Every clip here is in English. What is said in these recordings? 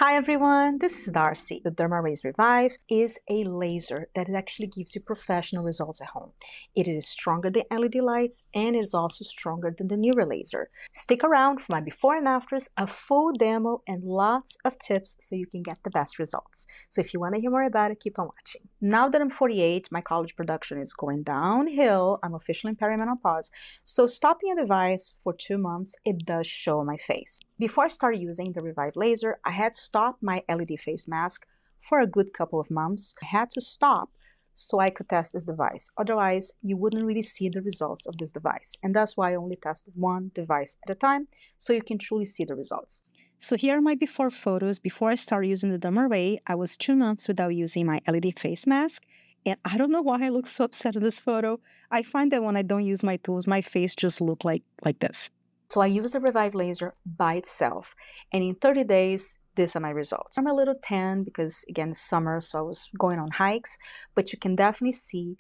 Hi everyone, this is Darcy. The DermRays Revive is a laser that actually gives you professional results at home. It is stronger than LED lights and it is also stronger than the newer laser. Stick around for my before and afters, a full demo, and lots of tips so you can get the best results. So if you want to hear more about it, keep on watching. Now that I'm 48, my college production is going downhill. I'm officially in perimenopause. So stopping a device for 2 months, it does show my face. Before I started using the Revive laser, I had stopped my LED face mask for a good couple of months. I had to stop so I could test this device. Otherwise, you wouldn't really see the results of this device. And that's why I only test one device at a time so you can truly see the results. So here are my before photos. Before I started using the DermRay, I was 2 months without using my LED face mask. And I don't know why I look so upset in this photo. I find that when I don't use my tools, my face just looks like this. So I use the Revive laser by itself, and in 30 days, these are my results. I'm a little tan because, again, it's summer, so I was going on hikes, but you can definitely see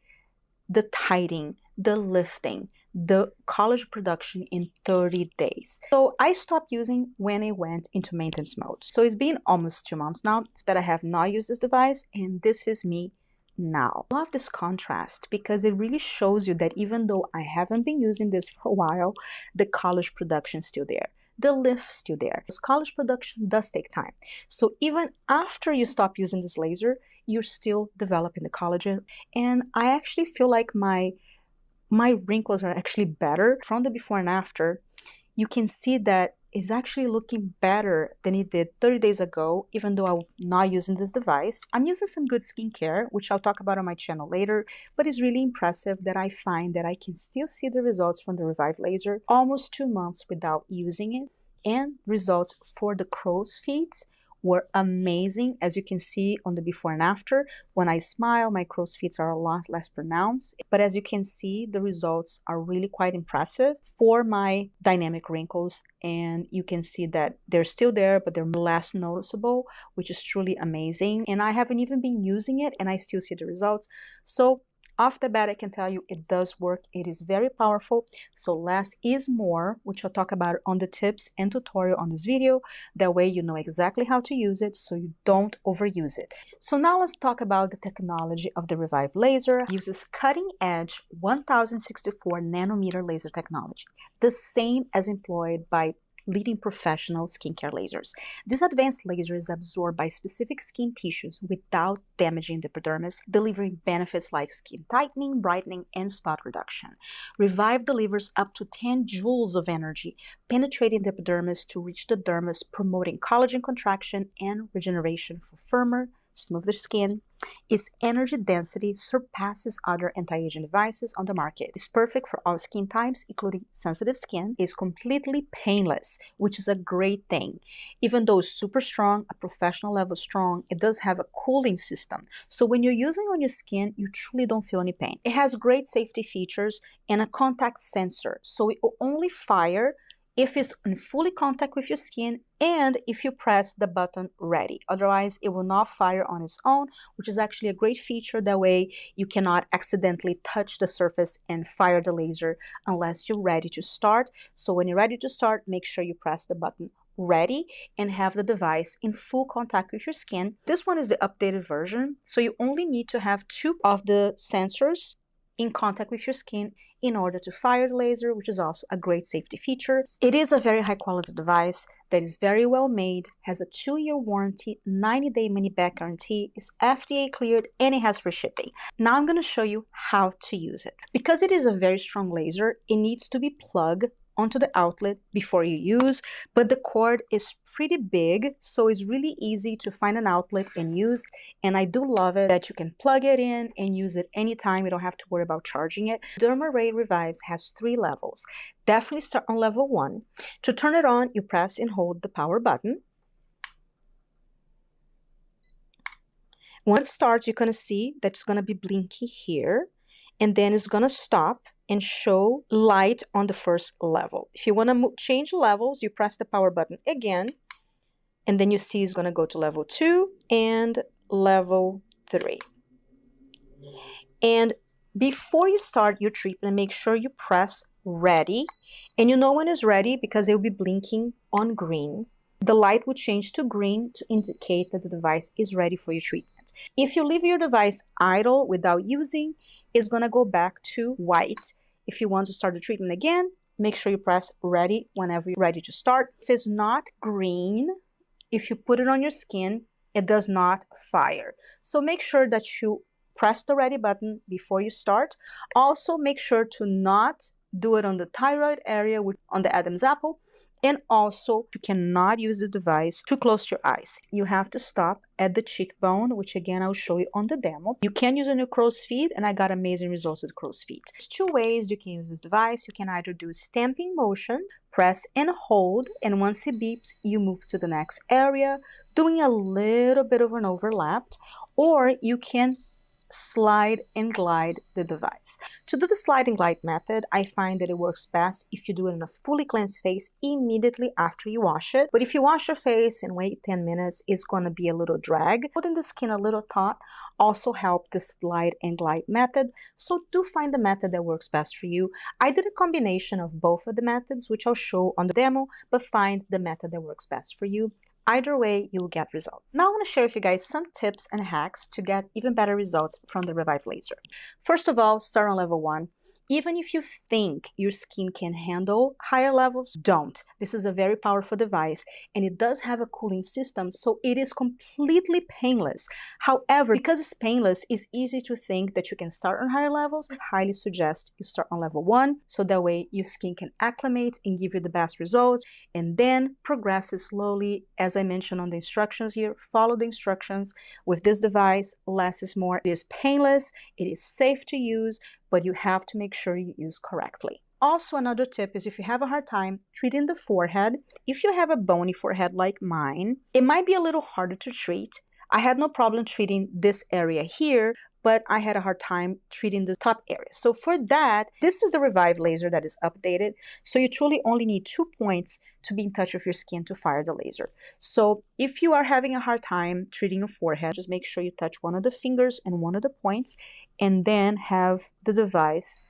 the tightening, the lifting, the collagen production in 30 days. So I stopped using when I went into maintenance mode. So it's been almost 2 months now that I have not used this device, and this is me now. I love this contrast because it really shows you that even though I haven't been using this for a while, the collagen production is still there. The lift still there. This collagen production does take time. So even after you stop using this laser, you're still developing the collagen. And I actually feel like my wrinkles are actually better from the before and after. You can see that it's actually looking better than it did 30 days ago, even though I'm not using this device. I'm using some good skincare, which I'll talk about on my channel later, but it's really impressive that I find that I can still see the results from the Revive laser almost 2 months without using it. And results for the crow's feet were amazing. As you can see on the before and after, when I smile, my crow's feet are a lot less pronounced. But as you can see, the results are really quite impressive for my dynamic wrinkles. And you can see that they're still there, but they're less noticeable, which is truly amazing. And I haven't even been using it and I still see the results. So off the bat, I can tell you it does work. It is very powerful. So less is more, which I'll talk about on the tips and tutorial on this video. That way you know exactly how to use it so you don't overuse it. So now let's talk about the technology of the Revive laser. It uses cutting edge 1064 nanometer laser technology, the same as employed by leading professional skincare lasers. This advanced laser is absorbed by specific skin tissues without damaging the epidermis, delivering benefits like skin tightening, brightening, and spot reduction. Revive delivers up to 10 joules of energy, penetrating the epidermis to reach the dermis, promoting collagen contraction and regeneration for firmer, smoother skin. Its energy density surpasses other anti-aging devices on the market. It's perfect for all skin types, including sensitive skin. It's completely painless, which is a great thing. Even though it's super strong, a professional level strong, it does have a cooling system. So when you're using it on your skin, you truly don't feel any pain. It has great safety features and a contact sensor. So it will only fire if it's in fully contact with your skin and if you press the button ready. Otherwise, it will not fire on its own, which is actually a great feature. That way, you cannot accidentally touch the surface and fire the laser unless you're ready to start. So when you're ready to start, make sure you press the button ready and have the device in full contact with your skin. This one is the updated version, so you only need to have 2 of the sensors in contact with your skin in order to fire the laser, which is also a great safety feature. It is a very high quality device that is very well made, has a 2-year warranty, 90-day money-back guarantee, is FDA cleared, and it has free shipping. Now I'm going to show you how to use it. Because it is a very strong laser, it needs to be plugged onto the outlet before you use, but the cord is pretty big, so it's really easy to find an outlet and use. And I do love it that you can plug it in and use it anytime. You don't have to worry about charging it. DermRays Revive has 3 levels. Definitely start on level 1. To turn it on, you press and hold the power button. Once it starts, you're going to see that it's going to be blinky here, and then it's going to stop and show light on the first level. If you want to change levels, you press the power button again, and then you see it's going to go to level 2 and level 3. And before you start your treatment, make sure you press ready, and you know when it's ready because it will be blinking on green. the light will change to green to indicate that the device is ready for your treatment. If you leave your device idle without using, it's going to go back to white. If you want to start the treatment again, make sure you press ready whenever you're ready to start. If it's not green, if you put it on your skin, it does not fire. So make sure that you press the ready button before you start. Also, make sure to not do it on the thyroid area, on the Adam's apple. And also, you cannot use the device too close to your eyes. You have to stop at the cheekbone, which again, I'll show you on the demo. You can use it on your crow's feet, and I got amazing results with crow's feet. There's two ways you can use this device. You can either do stamping motion, press and hold, and once it beeps, you move to the next area, doing a little bit of an overlap, or you can slide and glide the device. To do the slide and glide method, I find that it works best if you do it in a fully cleansed face immediately after you wash it. But if you wash your face and wait 10 minutes, it's going to be a little drag. Putting the skin a little taut also help the slide and glide method. So do find the method that works best for you. I did a combination of both of the methods, which I'll show on the demo, but find the method that works best for you. Either way, you'll get results. Now I want to share with you guys some tips and hacks to get even better results from the Revive laser. First of all, start on level 1. Even if you think your skin can handle higher levels, don't. This is a very powerful device and it does have a cooling system, so it is completely painless. However, because it's painless, it's easy to think that you can start on higher levels. I highly suggest you start on level 1, so that way your skin can acclimate and give you the best results, and then progress it slowly. As I mentioned on the instructions here, follow the instructions. With this device, less is more. It is painless, it is safe to use, but you have to make sure you use correctly. Also, another tip is if you have a hard time treating the forehead, if you have a bony forehead like mine, it might be a little harder to treat. I had no problem treating this area here, but I had a hard time treating the top area. So for that, this is the Revive laser that is updated. So you truly only need 2 points to be in touch with your skin to fire the laser. So if you are having a hard time treating your forehead, just make sure you touch one of the fingers and one of the points, and then have the device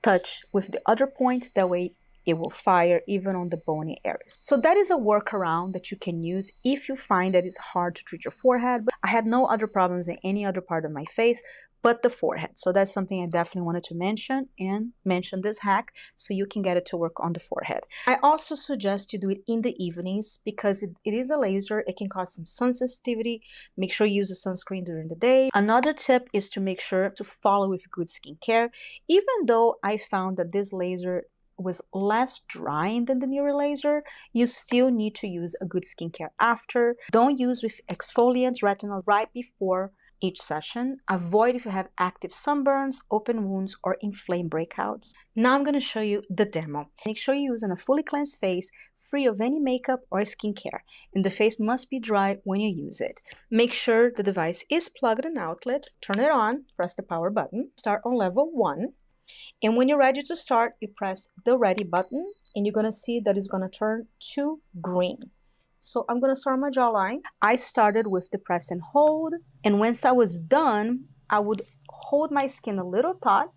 touch with the other point. That way it will fire even on the bony areas. So that is a workaround that you can use if you find that it's hard to treat your forehead. But I had no other problems in any other part of my face but the forehead. So that's something I definitely wanted to mention, and mention this hack so you can get it to work on the forehead. I also suggest you do it in the evenings because it is a laser. It can cause some sun sensitivity. Make sure you use a sunscreen during the day. Another tip is to make sure to follow with good skincare. Even though I found that this laser was less drying than the newer laser, you still need to use a good skincare after. Don't use with exfoliants, retinol right before each session. Avoid if you have active sunburns, open wounds, or inflamed breakouts. Now I'm going to show you the demo. Make sure you use a fully cleansed face, free of any makeup or skincare, and the face must be dry when you use it. Make sure the device is plugged in outlet, turn it on, press the power button, start on level 1, and when you're ready to start, you press the ready button, and you're going to see that it's going to turn to green. So I'm going to start my jawline. I started with the press and hold, and once I was done, I would hold my skin a little taut,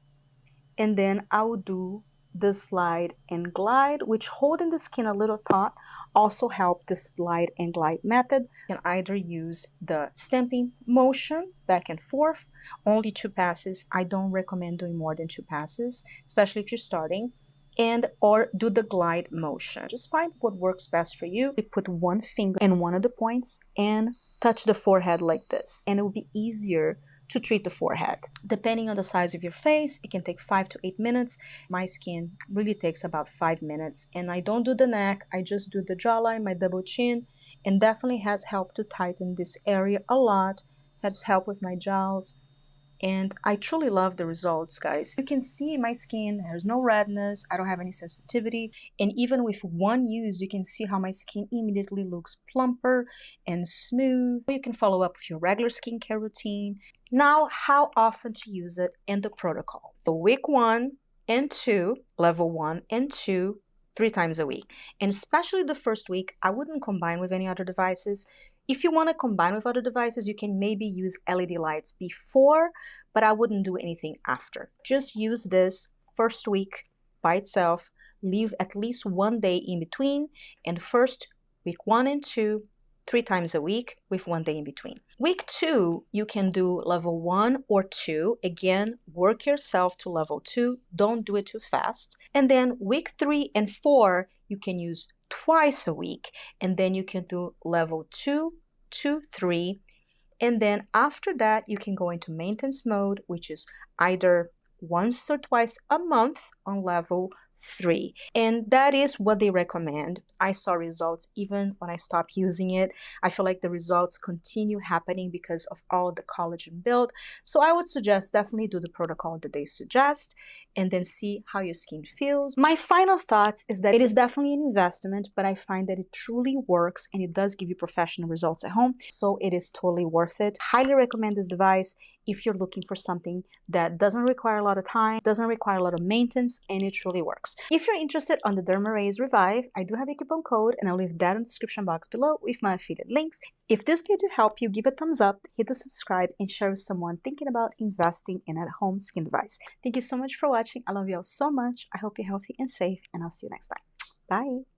and then I would do the slide and glide, which holding the skin a little taut also help the slide and glide method. You can either use the stamping motion back and forth, only 2 passes. I don't recommend doing more than 2 passes, especially if you're starting. And or do the glide motion. Just find what works best for you. You put one finger in one of the points and touch the forehead like this, and it will be easier to treat the forehead. Depending on the size of your face, it can take 5 to 8 minutes. My skin really takes about 5 minutes, and I don't do the neck. I just do the jawline, my double chin, and definitely has helped to tighten this area a lot. Has helped with my jowls. And I truly love the results, guys. You can see my skin, there's no redness, I don't have any sensitivity, and even with one use, you can see how my skin immediately looks plumper and smooth. You can follow up with your regular skincare routine. Now, how often to use it and the protocol. So week 1 and 2, level 1 and 2, 3 times a week. And especially the first week, I wouldn't combine with any other devices. If you want to combine with other devices, you can maybe use LED lights before, but I wouldn't do anything after. Just use this first week by itself, leave at least 1 day in between, and first week 1 and 2, 3 times a week with 1 day in between. Week 2, you can do level 1 or 2. Again, work yourself to level 2. Don't do it too fast. And then week 3 and 4, you can use twice a week. And then you can do level 2, 2, 3. And then after that, you can go into maintenance mode, which is either once or twice a month on level 3. And that is what they recommend. I saw results even when I stopped using it. I feel like the results continue happening because of all the collagen build. So I would suggest definitely do the protocol that they suggest and then see how your skin feels. My final thoughts is that it is definitely an investment, but I find that it truly works and it does give you professional results at home. So it is totally worth it. Highly recommend this device if you're looking for something that doesn't require a lot of time, doesn't require a lot of maintenance, and it truly works. If you're interested on the DermRays Revive, I do have a coupon code, and I'll leave that in the description box below with my affiliate links. If this video helped you, give a thumbs up, hit the subscribe, and share with someone thinking about investing in a at-home skin device. Thank you so much for watching. I love you all so much. I hope you're healthy and safe, and I'll see you next time. Bye!